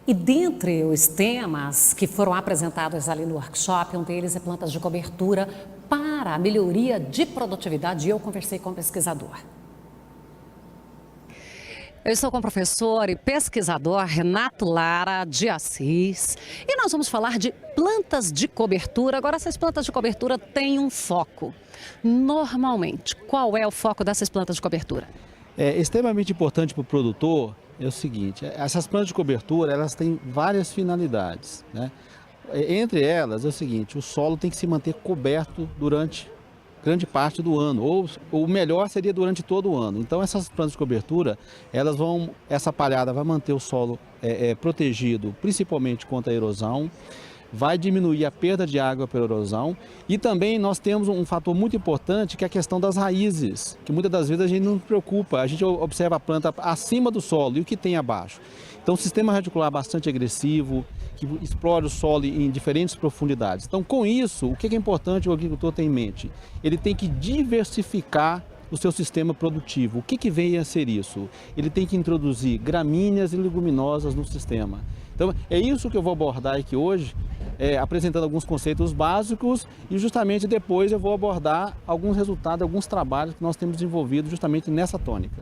E dentre os temas que foram apresentados ali no workshop, um deles é plantas de cobertura para a melhoria de produtividade. E eu conversei com o pesquisador. Eu estou com o professor e pesquisador Renato Lara de Assis e nós vamos falar de plantas de cobertura. Agora, essas plantas de cobertura têm um foco. Normalmente, qual é o foco dessas plantas de cobertura? É extremamente importante para o produtor é o seguinte, essas plantas de cobertura, elas têm várias finalidades, né? Entre elas é o seguinte, o solo tem que se manter coberto durante grande parte do ano, ou o melhor seria durante todo o ano. Então essas plantas de cobertura, essa palhada vai manter o solo protegido, principalmente contra a erosão, vai diminuir a perda de água pela erosão e também nós temos um fator muito importante que é a questão das raízes, que muitas das vezes a gente não se preocupa, a gente observa a planta acima do solo e o que tem abaixo. Então, o sistema radicular bastante agressivo, que explora o solo em diferentes profundidades. Então, com isso, o que é importante o agricultor ter em mente? Ele tem que diversificar o seu sistema produtivo. O que vem a ser isso? Ele tem que introduzir gramíneas e leguminosas no sistema. Então, é isso que eu vou abordar aqui hoje, apresentando alguns conceitos básicos e justamente depois eu vou abordar alguns resultados, alguns trabalhos que nós temos desenvolvido justamente nessa tônica.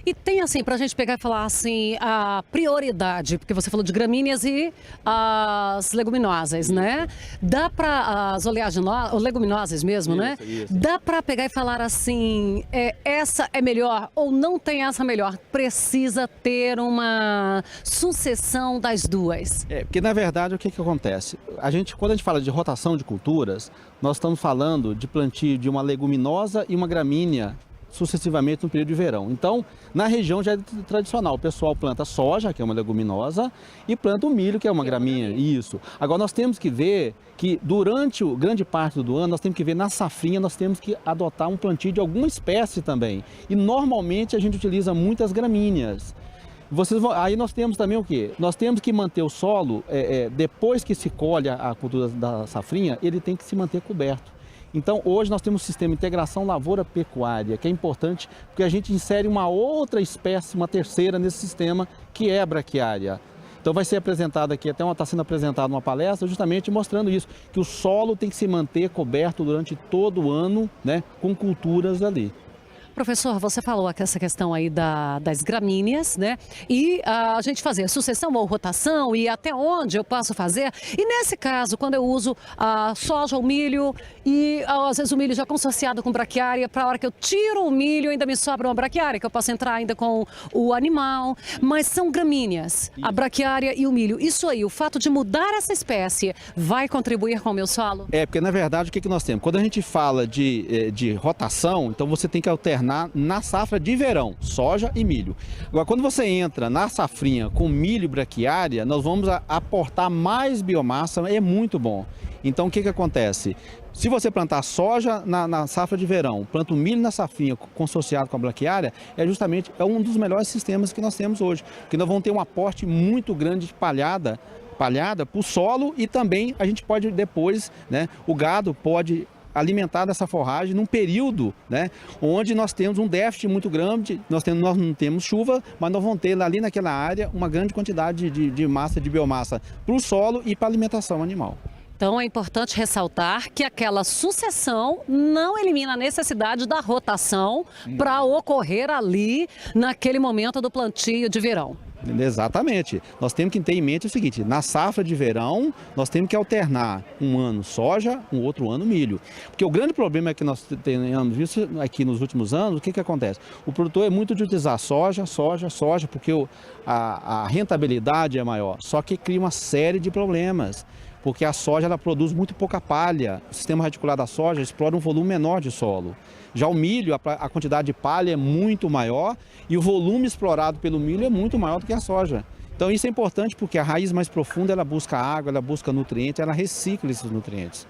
E tem assim, para a gente pegar e falar assim, a prioridade, porque você falou de gramíneas e as leguminosas, né? Dá para as leguminosas mesmo, né? Isso. Dá para pegar e falar assim, essa é melhor ou não tem essa melhor? Precisa ter uma sucessão das duas? Porque na verdade o que acontece? Quando a gente fala de rotação de culturas, nós estamos falando de plantio de uma leguminosa e uma gramínea sucessivamente no período de verão. Então, na região já é tradicional, o pessoal planta soja, que é uma leguminosa, e planta o milho, que é uma gramínea, isso. Agora, nós temos que ver que durante grande parte do ano, nós temos que ver na safrinha, nós temos que adotar um plantio de alguma espécie também. E normalmente a gente utiliza muitas gramíneas. Aí nós temos também o quê? Nós temos que manter o solo, depois que se colhe a cultura da safrinha, ele tem que se manter coberto. Então, hoje nós temos um sistema de integração lavoura-pecuária, que é importante porque a gente insere uma outra espécie, uma terceira nesse sistema, que é a braquiária. Então, vai ser apresentado aqui, está sendo apresentada uma palestra justamente mostrando isso, que o solo tem que se manter coberto durante todo o ano, né, com culturas ali. Professor, você falou aqui essa questão aí das gramíneas, né? E a gente fazer sucessão ou rotação e até onde eu posso fazer. E nesse caso, quando eu uso a soja ou milho e às vezes o milho já consociado com braquiária, para a hora que eu tiro o milho ainda me sobra uma braquiária, que eu posso entrar ainda com o animal. Mas são gramíneas, a braquiária e o milho. Isso aí, o fato de mudar essa espécie vai contribuir com o meu solo? Porque na verdade o que nós temos? Quando a gente fala de rotação, então você tem que alternar na safra de verão, soja e milho. Agora, quando você entra na safrinha com milho e braquiária, nós vamos aportar mais biomassa, é muito bom. Então, o que acontece? Se você plantar soja na safra de verão, planta o milho na safrinha consociado com a braquiária, justamente um dos melhores sistemas que nós temos hoje, porque nós vamos ter um aporte muito grande de palhada para o solo e também a gente pode depois, né, o gado pode alimentar dessa forragem num período, né, onde nós temos um déficit muito grande, nós não temos chuva, mas nós vamos ter ali naquela área uma grande quantidade de massa, de biomassa para o solo e para a alimentação animal. Então é importante ressaltar que aquela sucessão não elimina a necessidade da rotação para ocorrer ali naquele momento do plantio de verão. Exatamente. Nós temos que ter em mente o seguinte, na safra de verão, nós temos que alternar um ano soja, um outro ano milho. Porque o grande problema é que nós temos visto aqui nos últimos anos, o que acontece? O produtor é muito de utilizar soja, porque a rentabilidade é maior, só que cria uma série de problemas. Porque a soja ela produz muito pouca palha, o sistema radicular da soja explora um volume menor de solo. Já o milho, a quantidade de palha é muito maior e o volume explorado pelo milho é muito maior do que a soja. Então isso é importante porque a raiz mais profunda ela busca água, ela busca nutrientes, ela recicla esses nutrientes.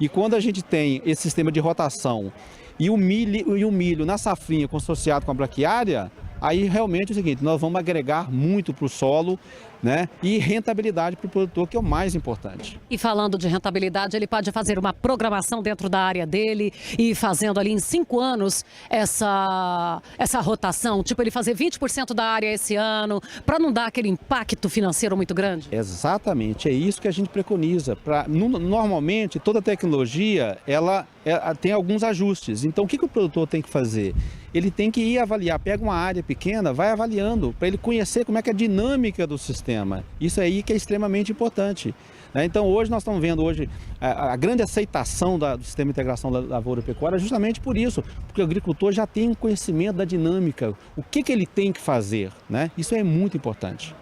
E quando a gente tem esse sistema de rotação e o milho na safrinha consociado com a braquiária, aí realmente é o seguinte, nós vamos agregar muito para o solo, né? E rentabilidade para o produtor, que é o mais importante. E falando de rentabilidade, ele pode fazer uma programação dentro da área dele e fazendo ali em 5 anos essa rotação, tipo ele fazer 20% da área esse ano, para não dar aquele impacto financeiro muito grande? Exatamente, é isso que a gente preconiza. Normalmente, toda tecnologia, ela tem alguns ajustes. Então, o que o produtor tem que fazer? Ele tem que ir avaliar, pega uma área pequena, vai avaliando, para ele conhecer como é que é a dinâmica do sistema. Isso aí que é extremamente importante. Então, hoje nós estamos vendo a grande aceitação do sistema de integração da lavoura e pecuária justamente por isso, porque o agricultor já tem um conhecimento da dinâmica, o que ele tem que fazer, né? Isso é muito importante.